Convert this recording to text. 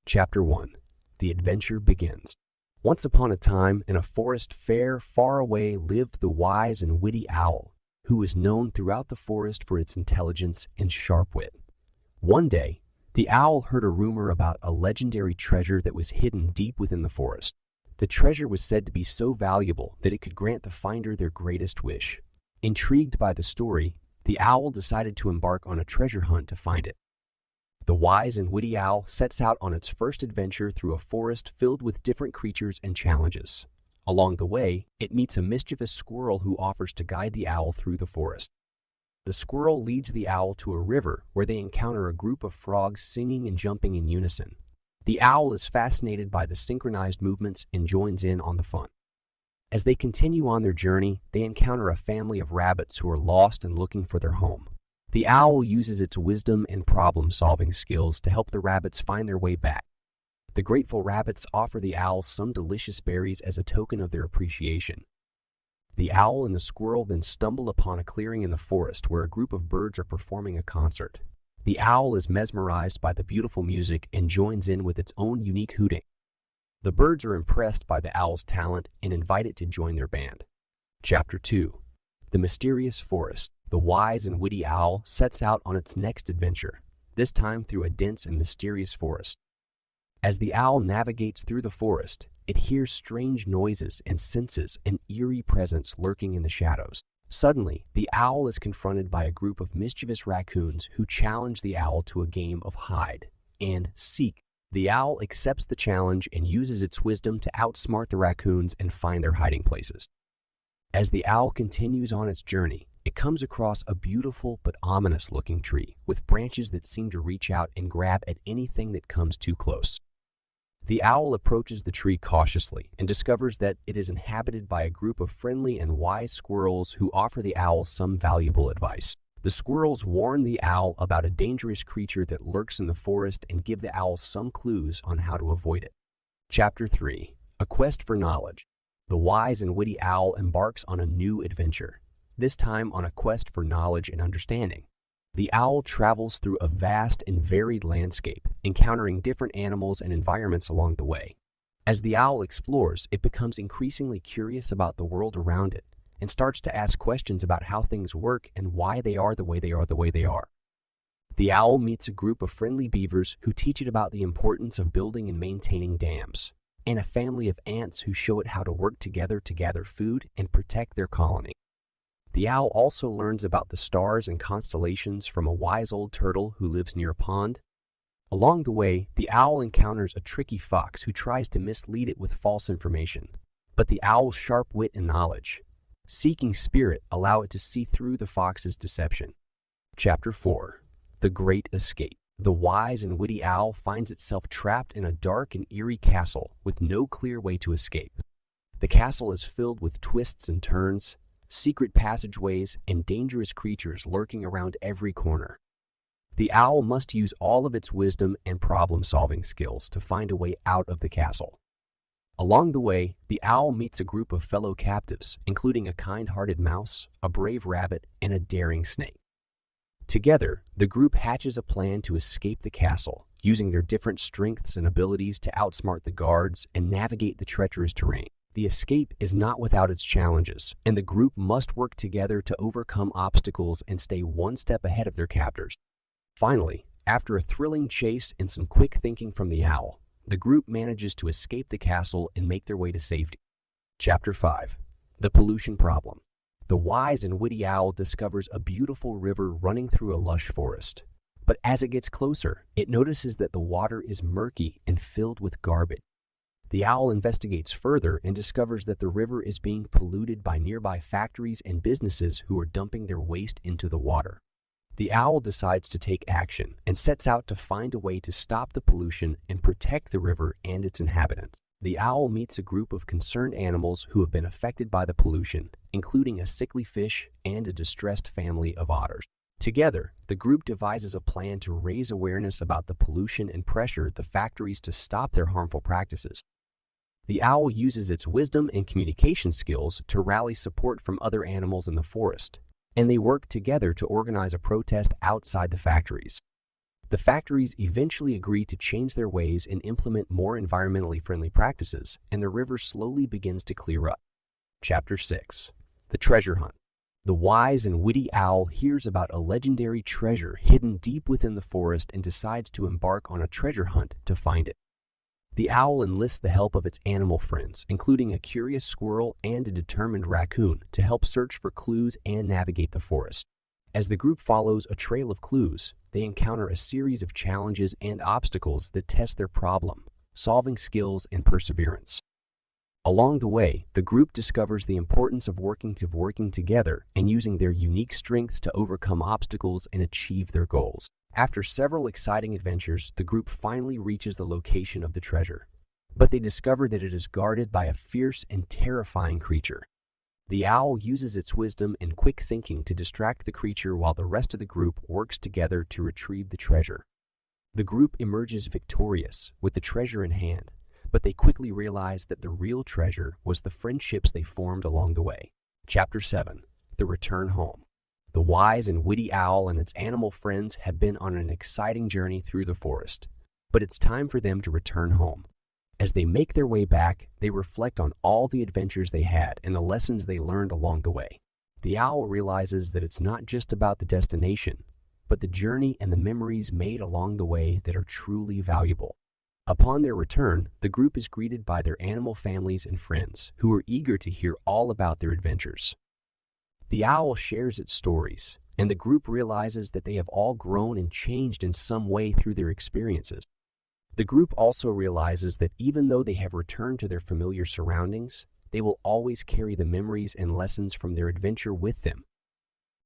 Chapter 1. The Adventure Begins. Once upon a time, in a forest far away, lived the wise and witty owl, who was known throughout the forest for its intelligence and sharp wit. One day, the owl heard a rumor about a legendary treasure that was hidden deep within the forest. The treasure was said to be so valuable that it could grant the finder their greatest wish. Intrigued by the story, the owl decided to embark on a treasure hunt to find it. The wise and witty owl sets out on its first adventure through a forest filled with different creatures and challenges. Along the way, it meets a mischievous squirrel who offers to guide the owl through the forest. The squirrel leads the owl to a river where they encounter a group of frogs singing and jumping in unison. The owl is fascinated by the synchronized movements and joins in on the fun. As they continue on their journey, they encounter a family of rabbits who are lost and looking for their home. The owl uses its wisdom and problem-solving skills to help the rabbits find their way back. The grateful rabbits offer the owl some delicious berries as a token of their appreciation. The owl and the squirrel then stumble upon a clearing in the forest where a group of birds are performing a concert. The owl is mesmerized by the beautiful music and joins in with its own unique hooting. The birds are impressed by the owl's talent and invite it to join their band. Chapter 2. The Mysterious Forest. The wise and witty owl sets out on its next adventure, this time through a dense and mysterious forest. As the owl navigates through the forest, it hears strange noises and senses an eerie presence lurking in the shadows. Suddenly, the owl is confronted by a group of mischievous raccoons who challenge the owl to a game of hide and seek. The owl accepts the challenge and uses its wisdom to outsmart the raccoons and find their hiding places. As the owl continues on its journey, it comes across a beautiful but ominous-looking tree with branches that seem to reach out and grab at anything that comes too close. The owl approaches the tree cautiously and discovers that it is inhabited by a group of friendly and wise squirrels who offer the owl some valuable advice. The squirrels warn the owl about a dangerous creature that lurks in the forest and give the owl some clues on how to avoid it. Chapter 3. A Quest for Knowledge. The wise and witty owl embarks on a new adventure, this time on a quest for knowledge and understanding. The owl travels through a vast and varied landscape, encountering different animals and environments along the way. As the owl explores, it becomes increasingly curious about the world around it and starts to ask questions about how things work and why they are the way they are. The owl meets a group of friendly beavers who teach it about the importance of building and maintaining dams, and a family of ants who show it how to work together to gather food and protect their colony. The owl also learns about the stars and constellations from a wise old turtle who lives near a pond. Along the way, the owl encounters a tricky fox who tries to mislead it with false information. But the owl's sharp wit and knowledge, seeking spirit, allow it to see through the fox's deception. Chapter 4. The Great Escape. The wise and witty owl finds itself trapped in a dark and eerie castle with no clear way to escape. The castle is filled with twists and turns, secret passageways, and dangerous creatures lurking around every corner. The owl must use all of its wisdom and problem-solving skills to find a way out of the castle. Along the way, the owl meets a group of fellow captives, including a kind-hearted mouse, a brave rabbit, and a daring snake. Together, the group hatches a plan to escape the castle, using their different strengths and abilities to outsmart the guards and navigate the treacherous terrain. The escape is not without its challenges, and the group must work together to overcome obstacles and stay one step ahead of their captors. Finally, after a thrilling chase and some quick thinking from the owl, the group manages to escape the castle and make their way to safety. Chapter 5. The Pollution Problem. The wise and witty owl discovers a beautiful river running through a lush forest. But as it gets closer, it notices that the water is murky and filled with garbage. The owl investigates further and discovers that the river is being polluted by nearby factories and businesses who are dumping their waste into the water. The owl decides to take action and sets out to find a way to stop the pollution and protect the river and its inhabitants. The owl meets a group of concerned animals who have been affected by the pollution, including a sickly fish and a distressed family of otters. Together, the group devises a plan to raise awareness about the pollution and pressure the factories to stop their harmful practices. The owl uses its wisdom and communication skills to rally support from other animals in the forest, and they work together to organize a protest outside the factories. The factories eventually agree to change their ways and implement more environmentally friendly practices, and the river slowly begins to clear up. Chapter 6. The Treasure Hunt. The wise and witty owl hears about a legendary treasure hidden deep within the forest and decides to embark on a treasure hunt to find it. The owl enlists the help of its animal friends, including a curious squirrel and a determined raccoon, to help search for clues and navigate the forest. As the group follows a trail of clues, they encounter a series of challenges and obstacles that test their problem-solving skills and perseverance. Along the way, the group discovers the importance of working together and using their unique strengths to overcome obstacles and achieve their goals. After several exciting adventures, the group finally reaches the location of the treasure, but they discover that it is guarded by a fierce and terrifying creature. The owl uses its wisdom and quick thinking to distract the creature while the rest of the group works together to retrieve the treasure. The group emerges victorious with the treasure in hand, but they quickly realize that the real treasure was the friendships they formed along the way. Chapter 7. The Return Home. The wise and witty owl and its animal friends have been on an exciting journey through the forest, but it's time for them to return home. As they make their way back, they reflect on all the adventures they had and the lessons they learned along the way. The owl realizes that it's not just about the destination, but the journey and the memories made along the way that are truly valuable. Upon their return, the group is greeted by their animal families and friends, who are eager to hear all about their adventures. The owl shares its stories, and the group realizes that they have all grown and changed in some way through their experiences. The group also realizes that even though they have returned to their familiar surroundings, they will always carry the memories and lessons from their adventure with them,